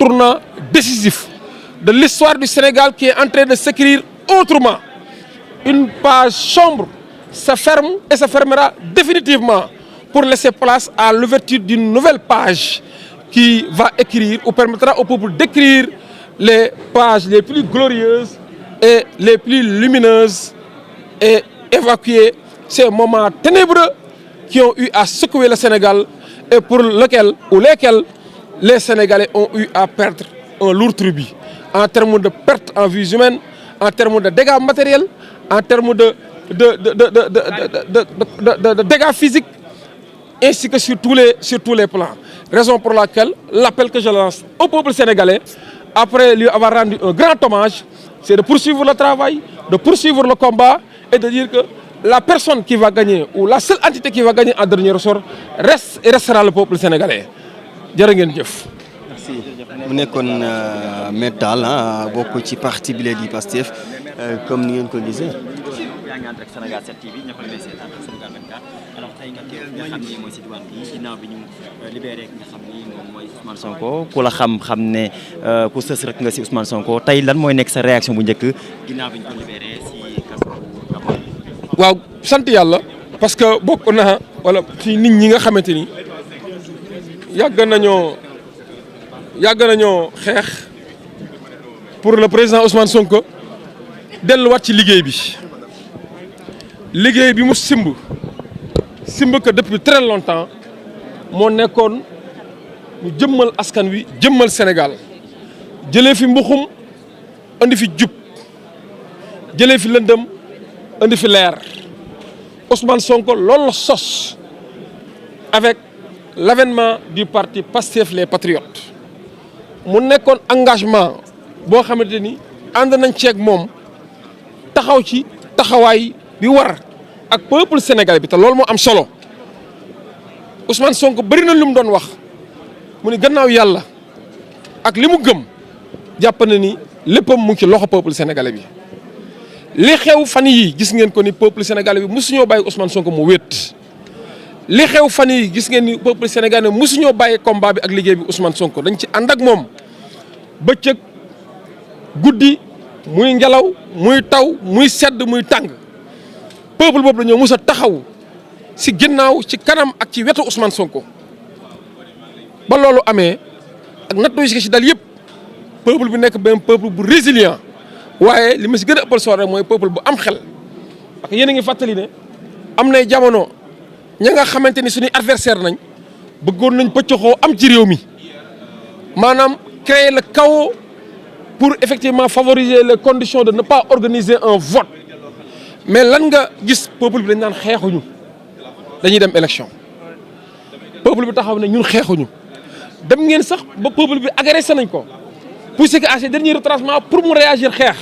tournant décisif de l'histoire du Sénégal qui est en train de s'écrire autrement. Une page sombre se ferme et se fermera définitivement pour laisser place à l'ouverture d'une nouvelle page qui va écrire ou permettra au peuple d'écrire les pages les plus glorieuses et les plus lumineuses et évacuer ces moments ténébreux qui ont eu à secouer le Sénégal et pour lesquels les Sénégalais ont eu à perdre un lourd tribut en termes de pertes en vies humaines, en termes de dégâts matériels, en termes de dégâts physiques, ainsi que sur tous les plans. Raison pour laquelle l'appel que je lance au peuple sénégalais, après lui avoir rendu un grand hommage, c'est de poursuivre le travail, de poursuivre le combat et de dire que la personne qui va gagner ou la seule entité qui va gagner en dernier ressort reste et restera le peuple sénégalais. jërë ngeen jëf. merci mu nekkoon Maître Tall bokk ci parti bi di Pastef comme ni ngeen ko gisee. yaa ngi ànd ak Sénégal 7 TV ñëpp a ngi lay seetaan ak Sénégal 24 alors tey nga teew nga xam ni mooy si diwaan bi ginnaaw bi ñu libéré nga xam ni moom mooy Ousmane Sonko ku la xam ne ku sës rek nga si Ousmane Sonko tey lan mooy nekk sa réaction bu njëkk ginnaaw bi ñu ko libéré si kaso bu. waaw sant yàlla parce que bokk na wala ci nit ñi nga xamante ni yàgg nañoo xeex pour le président Ousmane Sonko delluwaat ci liggéey bi mu simb que depuis très longtemps moo nekkoon ñu jëmmal askan wi jëmmal Sénégal jëlee fi mbuxum andi fi jub jëlee fi lëndëm andi fi leer Ousmane Sonko loolu la sos avec l'avènement du parti Pastef les Patriotes mu nekkoon engagement boo xamante ni ànd nañ ceeg moom taxaw ci taxawaay bi war ak peuple sénégalais bi te loolu moo am solo Ousmane Sonko bëri na lu mu doon wax mu ni gannaaw yàlla ak li mu gëm jàpp na ni léppam mu ngi ci loxo peuple sénégalais bi. li xew fan yii gis ngeen ko ni peuple sénégalais bi mosuñoo bàyyi Ousmane Sonko mu wéet li xew fan yii gis ngeen ni peuple sénégalais mosuñoo bàyyi combat bi ak liggéey bi Ousmane Sonko dañ ci ànd ak moom bëccëg guddi muy ngelaw muy taw muy sedd muy tàng peuple boobu dañoo mos a taxaw si ginnaaw ci kanam ak ci wetu Ousmane Sonko ba loolu amee ak nattu yi si dal yëpp peuple bi nekk benn peuple bu résilient. waaye li ma si gën a ëppal solo rek mooy peuple bu am xel parce que yéen a ngi fàttali ne am nay jamono ña nga xamante ni suñuy adversaire nañ bëggoon nañ pëccoxoo am ci réew mi maanaam créer le chaos pour effectivement favoriser les conditions de ne pas organiser un vote mais lan nga gis peuple bi dañ naan xeexuñu dañuy dem élection peuple bi taxaw ne ñun xeexuñu dem ngeen sax ba peuple bi agressé nañ ko poussé que à ces derniers retranchements pour mu réagir xeex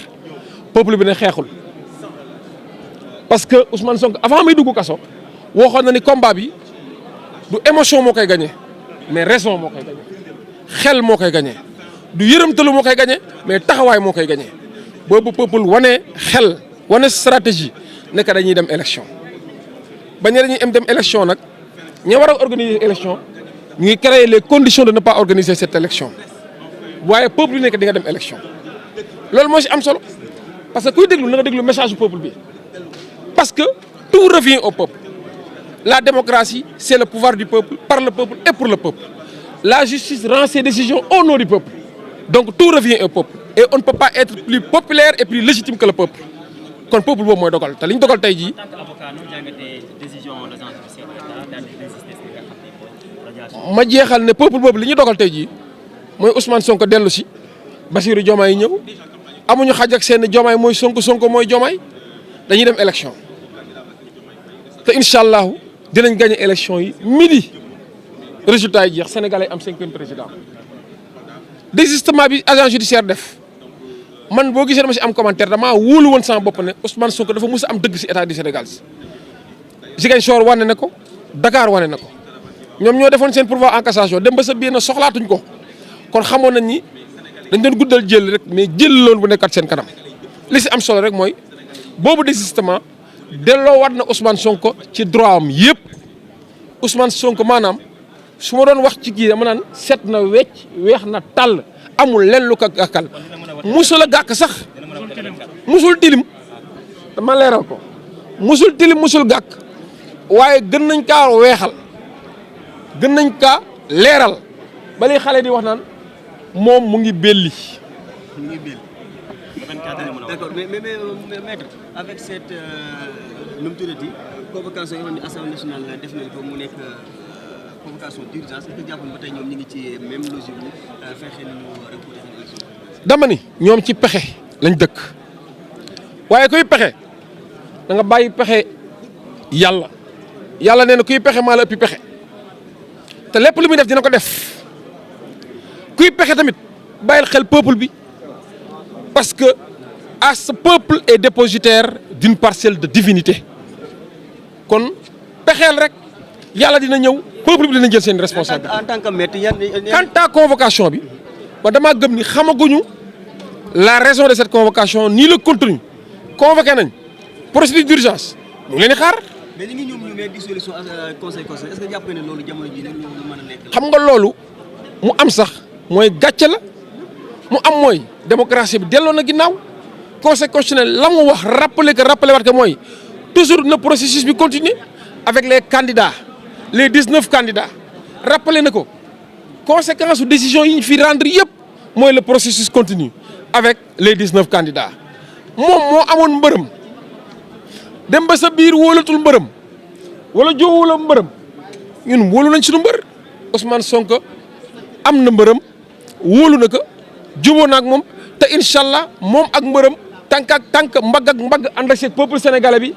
peuple bi ne xeexul parce que Ousmane Sonko avant muy dugg kaso waxoon na ni combat bi du émotion moo koy gagné mais raison moo koy gagné xel moo koy gagné du yërëmtalu moo koy gagné mais taxawaay moo koy gagné boobu peuple wane xel wane stratégie nekk dañuy dem élection ba ñu dañuy dem élection nag ña war a organiser élection ñu ngi créer les conditions de ne pas organiser cette élection waaye peuple bi nekk di nga dem élection loolu moo si am solo parce que kuy déglu na nga déglu message du peuple bi parce que tout revient au peuple la démocratie c'est le pouvoir du peuple par le peuple et pour le peuple la justice rend ses décisions au nom du peuple donc tout revient au peuple et on ne peut pas être plus populaire et plus légitime que le peuple kon peuple boobu mooy dogal te li ñu dogal tey jii. ma jeexal ne peuple boobu li ñu dogal tey jii mooy Ousmane Sonko dellu si Bassirou Diomaye ñëw amuñu xaj ak seen Diomaye mooy Sonko mooy Diomaye dañuy dem élection te incha allahu dinañ gagné élection yi midi résultat yi jeex Sénégalais am 5e président désistement bi agent judiciaire def man boo gisee dama si am commentaire damaa wóolu woon sama bopp ne Ousmane Sonko dafa mus a am dëgg si état du Sénégal si Ziguinchor wane na ko Dakar wane na ko ñoom ñoo defoon seen pourvoi en cassation dem ba sa biir na soxlaatuñ ko kon xamoon nañ ni dañ doon guddal jël rek mais jël loolu bu nekkat seen kanam li si am solo rek mooy boobu désistement delloowaat na Ousmane Sonko ci droit am yëpp Ousmane Sonko maanaam su ma doon wax ci kii dama naan set na wecc weex na tàll amul lenn lu ko gàkkal musul a gàkk sax musul tilim dama leeral ko musul tilim musul gàkk waaye gën nañ kaa weexal gën nañ kaa leeral ba li xale di wax naan moom mu ngi belli. D'accord, mais maître, avec cette convocation yoo xam ne Assemblée nationale def nañ ko mu nekk convocation d'urgence est-ce que jàppoon ba tey ñoom ñu ngi ci même logique bu fexe nañu reporter seen élection. dama ni ñoom ci pexe lañ dëkk waaye kuy pexe da nga bàyyi pexe yàlla nee na kuy pexe maa la ëppi pexe te lépp lu muy def dina ko def kuy pexe tamit bàyyil xel peuple bi parce que à ce peuple est dépositaire d'une parcelle de divinité kon pexeel rek yàlla dina ñëw peuple bi dina jël seen responsabilité. En tant que maître quant à convocation bi ba damaa gëm ni xamaguñu la raison de cette convocation ni le contenu convoqué nañ procédure d'urgence ñu ngi leen di xaar. mais ñu ngi ñoom ñu dissolution conseil constitutionnel est-ce que jàpp ne loolu jamono ji nag lu mën a nekk. xam nga loolu mu am sax mooy gàcce la mu am mooy démocratie bi delloo na ginnaaw conseil constitutionnel la mu wax rappeler waat que mooy toujours le processus bi continue avec les candidats les 19 candidats rappeler na ko conséquence su décision yi ñu fi rendre yëpp mooy le processus continue avec les 19 candidats moom moo amoon mbërëm dem ba sa biir wóolatul mbërëm wala joowula mbërëm ñun wóolu nañ suñu mbër Ousmane Sonko am na mbërëm wóolu na ko jubóo na ak moom te incha allah moom ak mbërëm tànk ak tànk mbagg ak mbagg ànd ak peuple sénégalais bi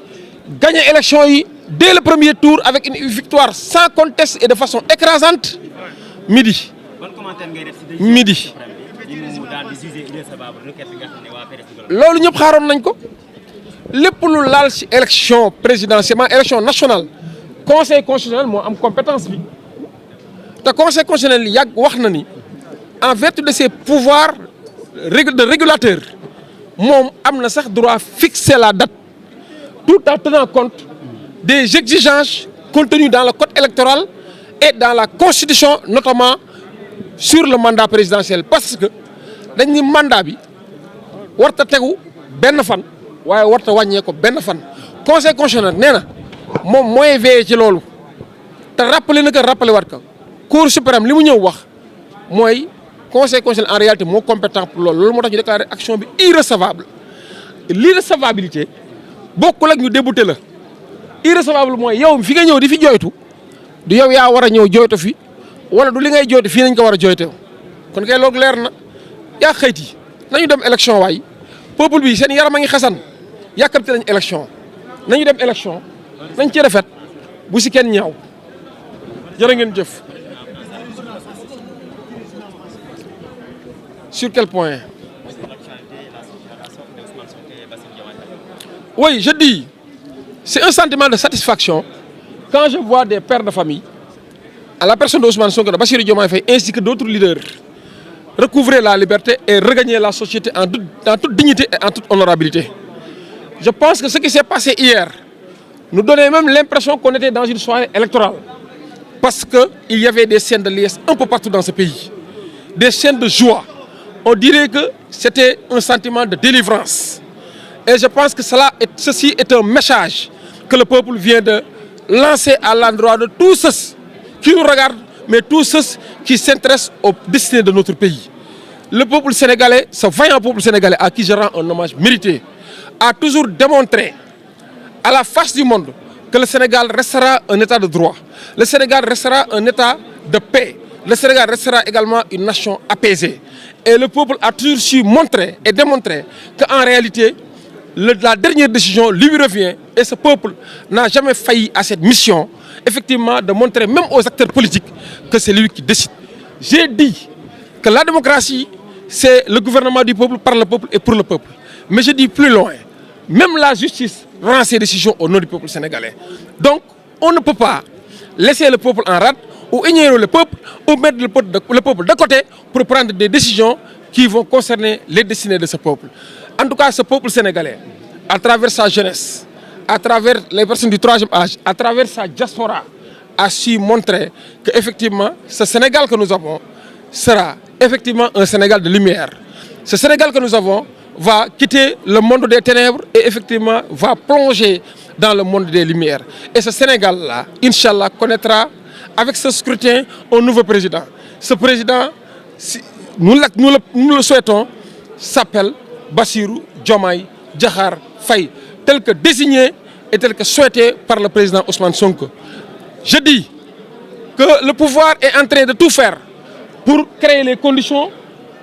gagné élection yi dès le premier tour avec une victoire sans conteste et de façon écrasante midi. midi. loolu ñëpp xaaroon nañ ko lépp lu laal ci élection présidentielle élection nationale conseil constitutionnel moo am compétence bi te conseil constitutionnel yàgg wax na ni en vertu de ses pouvoirs de régulateur moom am na sax droit fixer la date tout en tenant compte des exigences contenues dans le code électoral et dans la constitution notamment sur le mandat présidentiel parce que dañ ni mandat bi warta tegu benn fan waaye warta wàññee ko benn fan conseil constitutionnel nee na moom mooy veillé ci loolu te rappelé na ko rappelé waat ko cour suprême li mu ñëw wax mooy conseil constitutionnel en réalité moo compétent pour loolu moo tax ñu déclaré action bi irrecevable l'irrecevabilité bokkul ak ñu débouté la irrecevable mooy yow fi nga ñëw di fi jooytu du yow yaa war a ñëw jooytu fi wala du li ngay jooytu fii nañ ko war a jooytoo kon kay loolu leer na yaa xëyti nañu dem élection waay peuple bi seen yaram a ngi xasan yàkkamte nañ élection nañu dem élection nañ ci rafet bu si kenn ñaaw jërë ngeen jëf. Sur quel point? Oui, je dis, c'est un sentiment de satisfaction quand je vois des pères de famille, à la personne d'Ousmane Sonko, de Bassirou Diomaye Faye, ainsi que d'autres leaders, recouvrer la liberté et regagner la société en toute dignité et en toute honorabilité. Je pense que ce qui s'est passé hier nous donnait même l'impression qu'on était dans une soirée électorale. Parce qu'il y avait des scènes de liesse un peu partout dans ce pays, des scènes de joie. On dirait que c'était un sentiment de délivrance. Et je pense que ceci est un message que le peuple vient de lancer à l'endroit de tous ceux qui nous regardent, mais tous ceux qui s'intéressent aux destinées de notre pays. Le peuple sénégalais, ce vaillant peuple sénégalais à qui je rends un hommage mérité, a toujours démontré à la face du monde que le Sénégal restera un état de droit. Le Sénégal restera un état de paix. Le Sénégal restera également une nation apaisée. Et le peuple a toujours su montrer et démontrer qu'en réalité, la dernière décision lui revient. Et ce peuple n'a jamais failli à cette mission, effectivement, de montrer même aux acteurs politiques que c'est lui qui décide. J'ai dit que la démocratie, c'est le gouvernement du peuple, par le peuple et pour le peuple. Mais je dis plus loin, même la justice rend ses décisions au nom du peuple sénégalais. Donc, on ne peut pas laisser le peuple en rade ou ignorer le peuple ou mettre le peuple de côté pour prendre des décisions qui vont concerner les destinées de ce peuple. En tout cas, ce peuple sénégalais, à travers sa jeunesse, à travers les personnes du troisième âge, à travers sa diaspora, a su montrer qu'effectivement, ce Sénégal que nous avons sera effectivement un Sénégal de lumière. Ce Sénégal que nous avons va quitter le monde des ténèbres et effectivement va plonger dans le monde des lumières. Et ce Sénégal-là, Inch'Allah, connaîtra avec ce scrutin un nouveau président. Ce président, nous le souhaitons, s'appelle Bassirou Diomaye Diakhar Faye, tel que désigné et tel que souhaité par le président Ousmane Sonko. Je dis que le pouvoir est en train de tout faire pour créer les conditions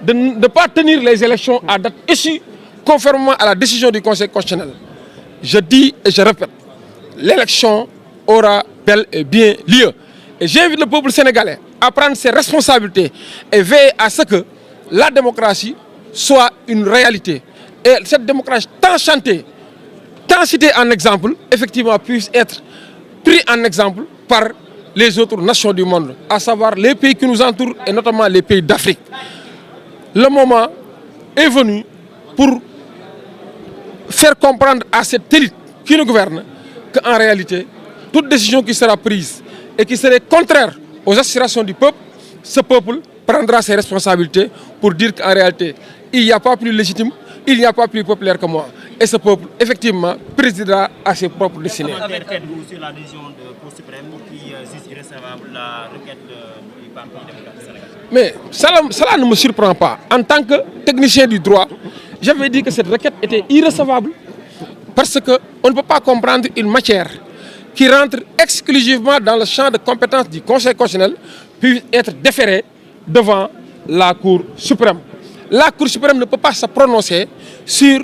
de ne pas tenir les élections à date échue, conformément à la décision du Conseil constitutionnel. Je dis et je répète, l'élection aura bel et bien lieu. Et j'invite le peuple sénégalais à prendre ses responsabilités et veiller à ce que la démocratie soit une réalité. Et cette démocratie tant chantée, tant citée en exemple, effectivement puisse être pris en exemple par les autres nations du monde, à savoir les pays qui nous entourent et notamment les pays d'Afrique. Le moment est venu pour faire comprendre à cette élite qui nous gouverne qu'en réalité, toute décision qui sera prise et qui serait contraire aux aspirations du peuple, ce peuple prendra ses responsabilités pour dire qu'en réalité, il n'y a pas plus légitime, il n'y a pas plus populaire que moi. Et ce peuple, effectivement, présidera à ses propres destinées. Faites-vous sur la décision de Cour suprême qui juge irrecevable la requête du Parti démocratique sénégalais? Mais cela ne me surprend pas. En tant que technicien du droit, j'avais dit que cette requête était irrecevable parce qu'on ne peut pas comprendre une matière qui rentre exclusivement dans le champ de compétences du Conseil constitutionnel puis être déférée devant la Cour suprême. La Cour suprême ne peut pas se prononcer sur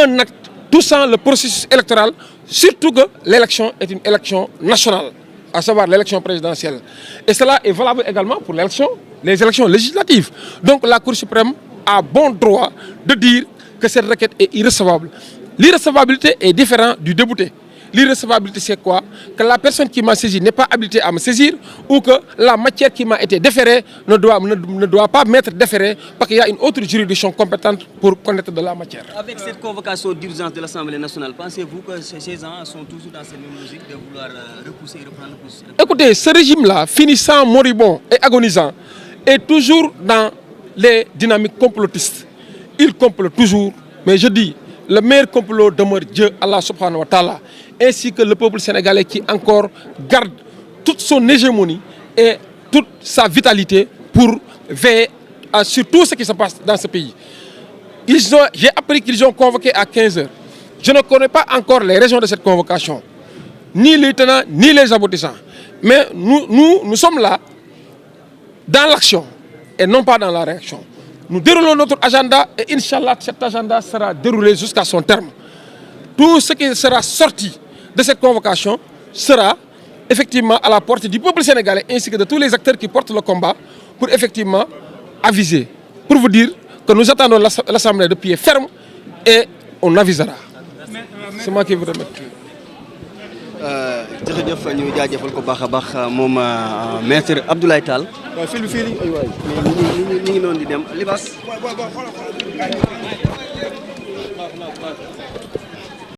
un acte touchant le processus électoral, surtout que l'élection est une élection nationale, à savoir l'élection présidentielle. Et cela est valable également pour les élections législatives. Donc la Cour suprême a bon droit de dire que cette requête est irrecevable. L'irrecevabilité est différente du débouté. L'irrecevabilité, c'est quoi? Que la personne qui m'a saisi n'est pas habilitée à me saisir ou que la matière qui m'a été déférée ne doit pas m'être déférée parce qu'il y a une autre juridiction compétente pour connaître de la matière. Avec cette convocation d'urgence de l'Assemblée nationale, pensez-vous que ces gens sont toujours dans cette même logique de vouloir repousser et reprendre le processus? Écoutez, ce régime-là, finissant moribond et agonisant, est toujours dans les dynamiques complotistes. Il complote toujours, mais je dis, le meilleur complot demeure Dieu, Allah subhanahu wa ta'ala, ainsi que le peuple sénégalais qui encore garde toute son hégémonie et toute sa vitalité pour veiller sur tout ce qui se passe dans ce pays. J'ai appris qu'ils ont convoqué à 15 h. Je ne connais pas encore les raisons de cette convocation, ni les tenants, ni les aboutissants. Mais nous sommes là dans l'action et non pas dans la réaction. Nous déroulons notre agenda et Inch'Allah, cet agenda sera déroulé jusqu'à son terme. Tout ce qui sera sorti de cette convocation sera effectivement à la portée du peuple sénégalais ainsi que de tous les acteurs qui portent le combat pour effectivement aviser. Pour vous dire que nous attendons l'Assemblée de pied ferme et on avisera. C'est moi qui vous remercie. jërëjëf ñu jaajëfal ko baax a baax moom maître Abdoulaye Tall. waaw fii mais ñu ngi noonu di dem Libaas.